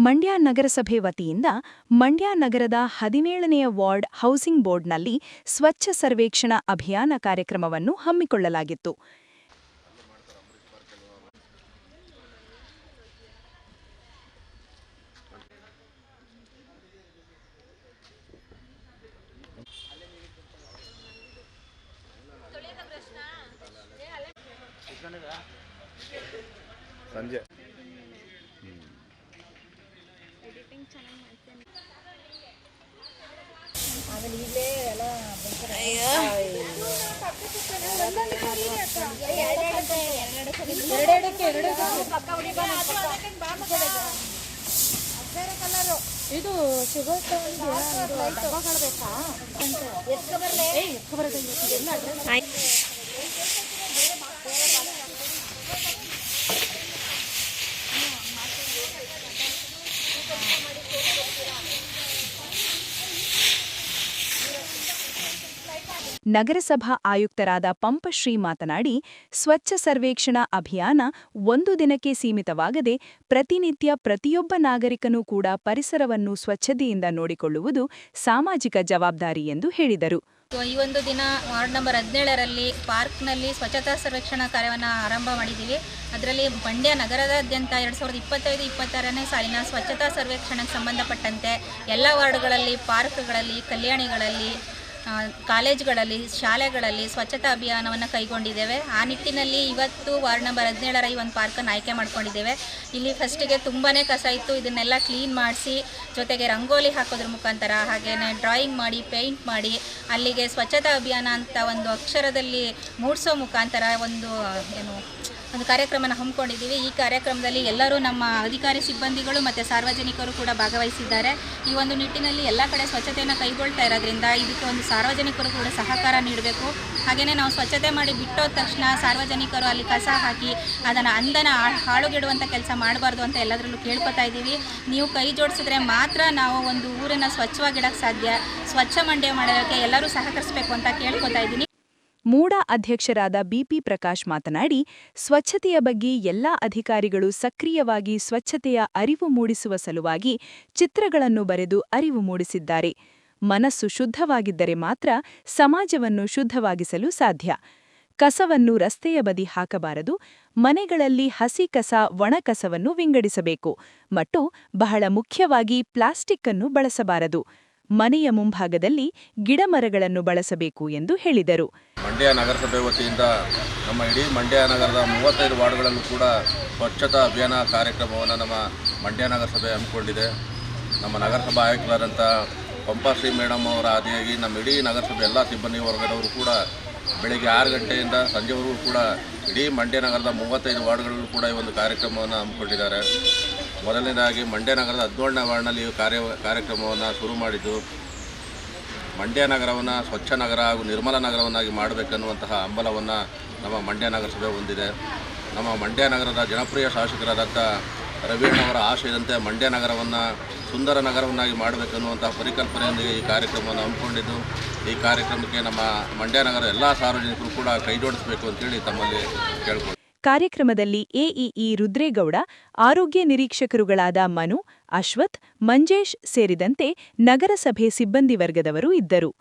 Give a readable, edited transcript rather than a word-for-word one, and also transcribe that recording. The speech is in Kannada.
ಮಂಡ್ಯ ನಗರಸಭೆ ವತಿಯಿಂದ ಮಂಡ್ಯ ನಗರದ 17ನೇ ವಾರ್ಡ್ ಹೌಸಿಂಗ್ ಬೋರ್ಡ್ನಲ್ಲಿ ಸ್ವಚ್ಛ ಸರ್ವೇಕ್ಷಣಾ ಅಭಿಯಾನ ಕಾರ್ಯಕ್ರಮವನ್ನು ಹಮ್ಮಿಕೊಳ್ಳಲಾಗಿತ್ತು. ಸಂಜೆ ಇದು ಶುಗರ್ ನಗರಸಭಾ ಆಯುಕ್ತರಾದ ಪಂಪಶ್ರೀ ಮಾತನಾಡಿ, ಸ್ವಚ್ಛ ಸರ್ವೇಕ್ಷಣಾ ಅಭಿಯಾನ ಒಂದು ದಿನಕ್ಕೆ ಸೀಮಿತವಾಗದೆ ಪ್ರತಿನಿತ್ಯ ಪ್ರತಿಯೊಬ್ಬ ನಾಗರಿಕನೂ ಕೂಡ ಪರಿಸರವನ್ನು ಸ್ವಚ್ಛತೆಯಿಂದ ನೋಡಿಕೊಳ್ಳುವುದು ಸಾಮಾಜಿಕ ಜವಾಬ್ದಾರಿ ಎಂದು ಹೇಳಿದರು. ಈ ಒಂದು ದಿನ ವಾರ್ಡ್ ನಂಬರ್ 17ರಲ್ಲಿ ಪಾರ್ಕ್ನಲ್ಲಿ ಸ್ವಚ್ಛತಾ ಸರ್ವೇಕ್ಷಣಾ ಕಾರ್ಯವನ್ನು ಆರಂಭ ಮಾಡಿದ್ದೀವಿ. ಅದರಲ್ಲಿ ಮಂಡ್ಯ ನಗರದಾದ್ಯಂತ 2025-26ನೇ ಸಾಲಿನ ಸ್ವಚ್ಛತಾ ಸರ್ವೇಕ್ಷಣೆಗೆ ಸಂಬಂಧಪಟ್ಟಂತೆ ಎಲ್ಲ ವಾರ್ಡ್ಗಳಲ್ಲಿ, ಪಾರ್ಕ್ಗಳಲ್ಲಿ, ಕಲ್ಯಾಣಿಗಳಲ್ಲಿ, ಕಾಲೇಜುಗಳಲ್ಲಿ, ಶಾಲೆಗಳಲ್ಲಿ ಸ್ವಚ್ಛತಾ ಅಭಿಯಾನವನ್ನು ಕೈಗೊಂಡಿದ್ದೇವೆ. ಆ ನಿಟ್ಟಿನಲ್ಲಿ ಇವತ್ತು ವಾರ್ಡ್ ನಂಬರ್ 17ರ ಈ ಒಂದು ಪಾರ್ಕನ್ನು ಆಯ್ಕೆ ಮಾಡ್ಕೊಂಡಿದ್ದೇವೆ. ಇಲ್ಲಿ ಫಸ್ಟಿಗೆ ತುಂಬಾ ಕಸ ಇತ್ತು, ಇದನ್ನೆಲ್ಲ ಕ್ಲೀನ್ ಮಾಡಿಸಿ, ಜೊತೆಗೆ ರಂಗೋಲಿ ಹಾಕೋದ್ರ ಮುಖಾಂತರ, ಹಾಗೆಯೇ ಡ್ರಾಯಿಂಗ್ ಮಾಡಿ, ಪೇಂಟ್ ಮಾಡಿ, ಅಲ್ಲಿಗೆ ಸ್ವಚ್ಛತಾ ಅಭಿಯಾನ ಅಂತ ಒಂದು ಅಕ್ಷರದಲ್ಲಿ ಮೂಡಿಸೋ ಮುಖಾಂತರ ಒಂದು ಕಾರ್ಯಕ್ರಮನ ಹಮ್ಮಿಕೊಂಡಿದ್ದೀವಿ. ಈ ಕಾರ್ಯಕ್ರಮದಲ್ಲಿ ಎಲ್ಲರೂ ನಮ್ಮ ಅಧಿಕಾರಿ ಸಿಬ್ಬಂದಿಗಳು ಮತ್ತು ಸಾರ್ವಜನಿಕರು ಕೂಡ ಭಾಗವಹಿಸಿದ್ದಾರೆ. ಈ ಒಂದು ನಿಟ್ಟಿನಲ್ಲಿ ಎಲ್ಲ ಕಡೆ ಸ್ವಚ್ಛತೆಯನ್ನು ಕೈಗೊಳ್ತಾ ಇರೋದ್ರಿಂದ ಇದಕ್ಕೆ ಒಂದು ಸಾರ್ವಜನಿಕರು ಕೂಡ ಸಹಕಾರ ನೀಡಬೇಕು. ಹಾಗೆಯೇ ನಾವು ಸ್ವಚ್ಛತೆ ಮಾಡಿ ಬಿಟ್ಟೋದ ತಕ್ಷಣ ಸಾರ್ವಜನಿಕರು ಅಲ್ಲಿ ಕಸ ಹಾಕಿ ಅದನ್ನು ಹಾಳುಗೆಡುವಂಥ ಕೆಲಸ ಮಾಡಬಾರ್ದು ಅಂತ ಎಲ್ಲದರಲ್ಲೂ ಕೇಳ್ಕೊತಾ ಇದ್ದೀವಿ. ನೀವು ಕೈ ಜೋಡಿಸಿದ್ರೆ ಮಾತ್ರ ನಾವು ಒಂದು ಊರನ್ನು ಸ್ವಚ್ಛವಾಗಿಡೋಕ್ಕೆ ಸಾಧ್ಯ. ಸ್ವಚ್ಛ ಮಂಡ್ಯ ಮಾಡೋಕ್ಕೆ ಎಲ್ಲರೂ ಸಹಕರಿಸಬೇಕು ಅಂತ ಕೇಳ್ಕೊತಾ ಇದ್ದೀನಿ. ಮೂಡ ಅಧ್ಯಕ್ಷರಾದ ಬಿಪಿ ಪ್ರಕಾಶ್ ಮಾತನಾಡಿ, ಸ್ವಚ್ಛತೆಯ ಬಗ್ಗೆ ಎಲ್ಲಾ ಅಧಿಕಾರಿಗಳು ಸಕ್ರಿಯವಾಗಿ ಸ್ವಚ್ಛತೆಯ ಅರಿವು ಮೂಡಿಸುವ ಸಲುವಾಗಿ ಚಿತ್ರಗಳನ್ನು ಬರೆದು ಅರಿವು ಮೂಡಿಸಿದ್ದಾರೆ. ಮನಸ್ಸು ಶುದ್ಧವಾಗಿದ್ದರೆ ಮಾತ್ರ ಸಮಾಜವನ್ನು ಶುದ್ಧವಾಗಿಸಲು ಸಾಧ್ಯ. ಕಸವನ್ನು ರಸ್ತೆಯ ಬದಿ ಹಾಕಬಾರದು, ಮನೆಗಳಲ್ಲಿ ಹಸಿ ಕಸ, ಒಣ ಕಸವನ್ನು ವಿಂಗಡಿಸಬೇಕು ಮತ್ತು ಬಹಳ ಮುಖ್ಯವಾಗಿ ಪ್ಲಾಸ್ಟಿಕ್ ಅನ್ನು ಬಳಸಬಾರದು. ಮನೆಯ ಮುಂಭಾಗದಲ್ಲಿ ಗಿಡಮರಗಳನ್ನು ಬಳಸಬೇಕು ಎಂದು ಹೇಳಿದರು. ಮಂಡ್ಯ ನಗರಸಭೆ ವತಿಯಿಂದ ನಮ್ಮ ಇಡೀ ಮಂಡ್ಯ ನಗರದ 35 ವಾರ್ಡ್ಗಳಲ್ಲೂ ಕೂಡ ಸ್ವಚ್ಛತಾ ಅಭಿಯಾನ ಕಾರ್ಯಕ್ರಮವನ್ನು ನಮ್ಮ ಮಂಡ್ಯ ನಗರಸಭೆ ಹಮ್ಮಿಕೊಂಡಿದೆ. ನಮ್ಮ ನಗರಸಭಾ ಆಯುಕ್ತರಾದಂಥ ಪಂಪಶ್ರೀ ಮೇಡಮ್ ಅವರ ಆದಿಯಾಗಿ ನಮ್ಮ ಇಡೀ ನಗರಸಭೆ ಎಲ್ಲ ಸಿಬ್ಬಂದಿ ವರ್ಗದವರು ಕೂಡ ಬೆಳಗ್ಗೆ 6 ಗಂಟೆಯಿಂದ ಸಂಜೆವರೆಗೂ ಕೂಡ ಇಡೀ ಮಂಡ್ಯ ನಗರದ 35 ವಾರ್ಡ್ಗಳಲ್ಲೂ ಕೂಡ ಈ ಒಂದು ಕಾರ್ಯಕ್ರಮವನ್ನು ಹಮ್ಮಿಕೊಂಡಿದ್ದಾರೆ. ಮೊದಲನೇದಾಗಿ ಮಂಡ್ಯ ನಗರದ 17ನೇ ವಾರ್ಡ್ನಲ್ಲಿ ಕಾರ್ಯಕ್ರಮವನ್ನು ಶುರು ಮಾಡಿದ್ದು, ಮಂಡ್ಯ ನಗರವನ್ನು ಸ್ವಚ್ಛ ನಗರ ಹಾಗೂ ನಿರ್ಮಲ ನಗರವನ್ನಾಗಿ ಮಾಡಬೇಕನ್ನುವಂತಹ ಹಂಬಲವನ್ನು ನಮ್ಮ ಮಂಡ್ಯ ನಗರಸಭೆ ಹೊಂದಿದೆ. ನಮ್ಮ ಮಂಡ್ಯ ನಗರದ ಜನಪ್ರಿಯ ಶಾಸಕರಾದಂಥ ರವಿಯಣ್ಣವರ ಆಶಯದಂತೆ ಮಂಡ್ಯ ನಗರವನ್ನು ಸುಂದರ ನಗರವನ್ನಾಗಿ ಮಾಡಬೇಕನ್ನುವಂತಹ ಪರಿಕಲ್ಪನೆಯೊಂದಿಗೆ ಈ ಕಾರ್ಯಕ್ರಮವನ್ನು ಹಮ್ಮಿಕೊಂಡಿದ್ದು, ಈ ಕಾರ್ಯಕ್ರಮಕ್ಕೆ ನಮ್ಮ ಮಂಡ್ಯ ನಗರ ಎಲ್ಲ ಸಾರ್ವಜನಿಕರು ಕೂಡ ಕೈಜೋಡಿಸಬೇಕು ಅಂತೇಳಿ ತಮ್ಮಲ್ಲಿ ಕೇಳಿಕೊಳ್ಳಿ. ಕಾರ್ಯಕ್ರಮದಲ್ಲಿ ಎಇಇ ರುದ್ರೇಗೌಡ, ಆರೋಗ್ಯ ನಿರೀಕ್ಷಕರುಗಳಾದ ಮನು, ಅಶ್ವಥ್, ಮಂಜೇಶ್ ಸೇರಿದಂತೆ ನಗರಸಭೆ ಸಿಬ್ಬಂದಿ ವರ್ಗದವರು ಇದ್ದರು.